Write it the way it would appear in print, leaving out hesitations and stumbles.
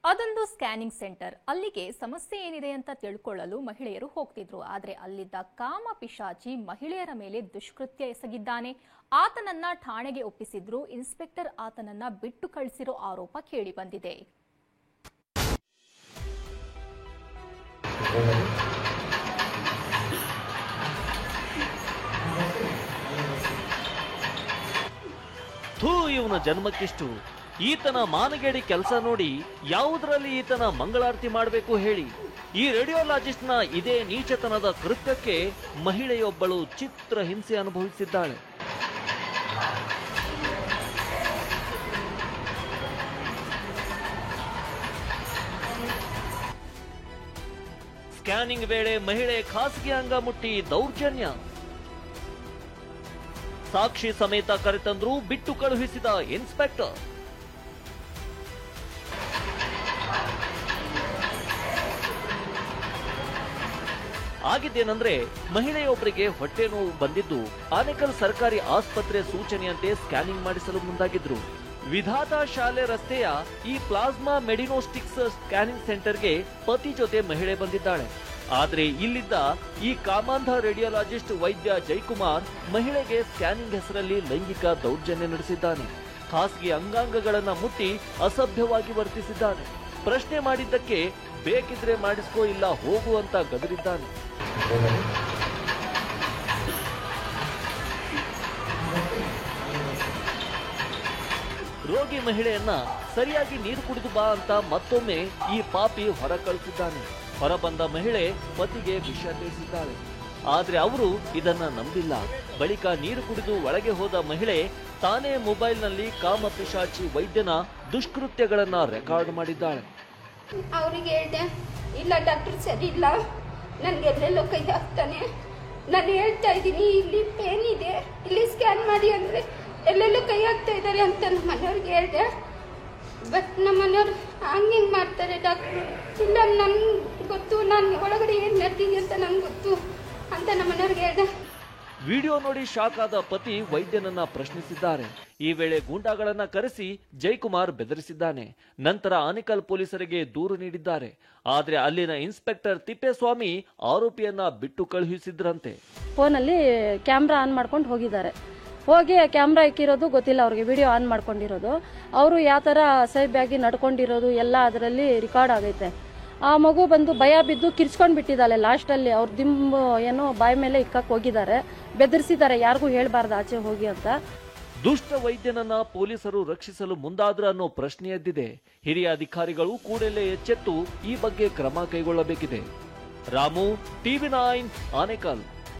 ಅದೊಂದು scanning centre. ಅಲ್ಲಿಗೆ ಸಮಸ್ಯೆ ಏನಿದೆ ಅಂತ ತಿಳ್ಕೊಳ್ಳಲು ಮಹಿಳೆಯರು ಹೋಗ್ತಿದ್ರು. ಆದರೆ ಅಲ್ಲಿದ್ದ ಕಾಮ ಪಿಶಾಚಿ ಮಹಿಳೆಯರ ಮೇಲೆ ದುಷ್ಕೃತ್ಯ ಎಸಗಿದ್ದಾನೆ. ಆತನನ್ನ ಠಾಣೆಗೆ ಒಪ್ಪಿಸಿದ್ರು ಇನ್ಸ್ಪೆಕ್ಟರ್ ಆತನನ್ನ ಬಿಟ್ಟು ಕಳಿಸಿರೋ ಆರೋಪ ಕೇಳಿ ಬಂದಿದೆ. ಇವನ ಜನ್ಮಕ್ಕಿಷ್ಟು. ಈತನ ಮಾನಗೇಡಿ ಕೆಲಸ ನೋಡಿ ಯಾವುದರಲ್ಲಿ ಈತನ ಮಂಗಳಾರತಿ ಮಾಡಬೇಕು ಹೇಳಿ. ಈ ರೇಡಿಯೋಲಾಜಿಸ್ಟ್ ನ ಇದೇ ನೀಚತನದ ಕೃತ್ಯಕ್ಕೆ ಮಹಿಳೆಯೊಬ್ಬಳು ಚಿತ್ರ ಹಿಂಸೆ ಅನುಭವಿಸಿದ್ದಾಳೆ. ಸ್ಕ್ಯಾನಿಂಗ್ ವೇಳೆ ಮಹಿಳೆ ಖಾಸಗಿ ಅಂಗ ಮುಟ್ಟಿ ದೌರ್ಜನ್ಯ. ಸಾಕ್ಷಿ ಸಮೇತ ಕರೆತಂದ್ರು ಬಿಟ್ಟು ಕಳುಹಿಸಿದ ಇನ್ಸ್ಪೆಕ್ಟರ್. ಆಗಿದ್ದೇನೆಂದ್ರೆ ಮಹಿಳೆಯೊಬ್ಬರಿಗೆ ಹೊಟ್ಟೆ ನೋವು ಬಂದಿದ್ದು ಆನೇಕಲ್ ಸರ್ಕಾರಿ ಆಸ್ಪತ್ರೆ ಸೂಚನೆಯಂತೆ ಸ್ಕ್ಯಾನಿಂಗ್ ಮಾಡಿಸಲು ಮುಂದಾಗಿದ್ರು. ವಿಧಾತ ಶಾಲೆ ರಸ್ತೆಯ ಈ ಪ್ಲಾಸ್ಮಾ ಮೆಡಿನೋಸ್ಟಿಕ್ಸ್ ಸ್ಕ್ಯಾನಿಂಗ್ ಸೆಂಟರ್ಗೆ ಪತಿ ಜೊತೆ ಮಹಿಳೆ ಬಂದಿದ್ದಾಳೆ. ಆದ್ರೆ ಇಲ್ಲಿದ್ದ ಈ ಕಾಮಾಂಧ ರೇಡಿಯೋಲಾಜಿಸ್ಟ್ ವೈದ್ಯ ಜಯಕುಮಾರ್ ಮಹಿಳೆಗೆ ಸ್ಕ್ಯಾನಿಂಗ್ ಹೆಸರಲ್ಲಿ ಲೈಂಗಿಕ ದೌರ್ಜನ್ಯ ನಡೆಸಿದ್ದಾನೆ. ಖಾಸಗಿ ಅಂಗಾಂಗಗಳನ್ನ ಮುಟ್ಟಿ ಅಸಭ್ಯವಾಗಿ ವರ್ತಿಸಿದ್ದಾನೆ. ಪ್ರಶ್ನೆ ಮಾಡಿದ್ದಕ್ಕೆ ಬೇಕಿದ್ರೆ ಮಾಡಿಸ್ಕೋ ಇಲ್ಲ ಹೋಗು ಅಂತ ಗದರಿದ್ದಾನೆ. ರೋಗಿ ಮಹಿಳೆಯನ್ನ ಸರಿಯಾಗಿ ನೀರು ಕುಡಿದು ಬಾ ಅಂತ ಮತ್ತೊಮ್ಮೆ ಈ ಪಾಪಿ ಹೊರ ಕಳಿಸಿದ್ದಾನೆ. ಹೊರಬಂದ ಮಹಿಳೆ ಪತಿಗೆ ವಿಷಯ ತಿಳಿಸಿದ್ದಾಳೆ. ಆದ್ರೆ ಅವರು ಇದನ್ನ ನಂಬಿಲ್ಲ. ಬಳಿಕ ನೀರು ಕುಡಿದು ಒಳಗೆ ಹೋದ ಮಹಿಳೆ ತಾನೇ ಮೊಬೈಲ್ನಲ್ಲಿ ಕಾಮ ಪಿಶಾಚಿ ವೈದ್ಯನ ದುಷ್ಕೃತ್ಯಗಳನ್ನ ರೆಕಾರ್ಡ್ ಮಾಡಿದ್ದಾಳೆ. ಅವರಿಗೆ ಹೇಳಿದೆ, ಇಲ್ಲ ಡಾಕ್ಟರ್ ಸರಿ ಇಲ್ಲ, ನನ್ಗೆ ಎಲ್ಲೆಲ್ಲೋ ಕೈ ಹಾಕ್ತಾನೆ, ನಾನು ಹೇಳ್ತಾ ಇದ್ದೀನಿ ಇಲ್ಲಿ ಪೇನ್ ಇದೆ, ಇಲ್ಲಿ ಸ್ಕ್ಯಾನ್ ಮಾಡಿ ಅಂದ್ರೆ ಎಲ್ಲೆಲ್ಲೋ ಕೈ ಹಾಕ್ತಾ ಇದ್ದಾರೆ ಅಂತ ನಮ್ಮ ಮನೆಯವ್ರಿಗೆ ಹೇಳಿದೆ. ಬಟ್ ನಮ್ಮ ಮನೆಯವ್ರು ಹಂಗೆ ಮಾಡ್ತಾರೆ ಡಾಕ್ಟ್ರು, ಇಲ್ಲ ನನ್ಗೆ ಗೊತ್ತು, ನಾನು ಒಳಗಡೆ ಏನು ನಡೆದಿದೆ ಅಂತ ನನ್ಗೆ ಗೊತ್ತು ಅಂತ ನಮ್ಮ ಮನೆಯವ್ರಿಗೆ ಹೇಳಿದೆ. ವಿಡಿಯೋ ನೋಡಿ ಶಾಕ್ ಆದ ಪತಿ ವೈದ್ಯನನ್ನ ಪ್ರಶ್ನಿಸಿದ್ದಾರೆ. ಈ ವೇಳೆ ಗೂಂಡಾಗಳನ್ನ ಕರೆಸಿ ಜಯಕುಮಾರ್ ಬೆದರಿಸಿದ್ದಾನೆ. ನಂತರ ಆನೇಕಲ್ ಪೊಲೀಸರಿಗೆ ದೂರು ನೀಡಿದ್ದಾರೆ. ಆದ್ರೆ ಅಲ್ಲಿನ ಇನ್ಸ್ಪೆಕ್ಟರ್ ತಿಪ್ಪೇಸ್ವಾಮಿ ಆರೋಪಿಯನ್ನ ಬಿಟ್ಟು ಕಳುಹಿಸಿದ್ರಂತೆ. ಫೋನಲ್ಲಿ ಕ್ಯಾಮ್ರಾ ಆನ್ ಮಾಡ್ಕೊಂಡು ಹೋಗಿದ್ದಾರೆ. ಹೋಗಿ ಕ್ಯಾಮ್ರಾ ಇಕ್ಕಿರೋದು ಗೊತ್ತಿಲ್ಲ ಅವ್ರಿಗೆ, ವಿಡಿಯೋ ಆನ್ ಮಾಡ್ಕೊಂಡಿರೋದು. ಅವರು ಯಾವ ಥರ ಅಸಹ್ಯವಾಗಿ ನಡ್ಕೊಂಡಿರೋದು ಎಲ್ಲ ಅದರಲ್ಲಿ ರೆಕಾರ್ಡ್ ಆಗೈತೆ. ಆ ಮಗು ಬಂದು ಭಯ ಬಿದ್ದು ಕಿರ್ಚ್ಕೊಂಡು ಬಿಟ್ಟಿದ್ದಾಳೆ. ಲಾಸ್ಟಲ್ಲಿ ಅವ್ರ ದಿಂಬು ಏನೋ ಬಾಯಿ ಮೇಲೆ ಇಕ್ಕಕ್ಕೆ ಹೋಗಿದ್ದಾರೆ, ಬೆದರಿಸಿದ್ದಾರೆ, ಯಾರಿಗೂ ಹೇಳ್ಬಾರ್ದು ಆಚೆ ಹೋಗಿ ಅಂತ. ದುಷ್ಟ ವೈದ್ಯನನ್ನ ಪೊಲೀಸರು ರಕ್ಷಿಸಲು ಮುಂದಾದ್ರ ಅನ್ನೋ ಪ್ರಶ್ನೆ ಎದ್ದಿದೆ. ಹಿರಿಯ ಅಧಿಕಾರಿಗಳು ಕೂಡಲೇ ಎಚ್ಚೆತ್ತು ಈ ಬಗ್ಗೆ ಕ್ರಮ ಕೈಗೊಳ್ಳಬೇಕಿದೆ. ರಾಮು, TV9 ಆನೇಕಲ್.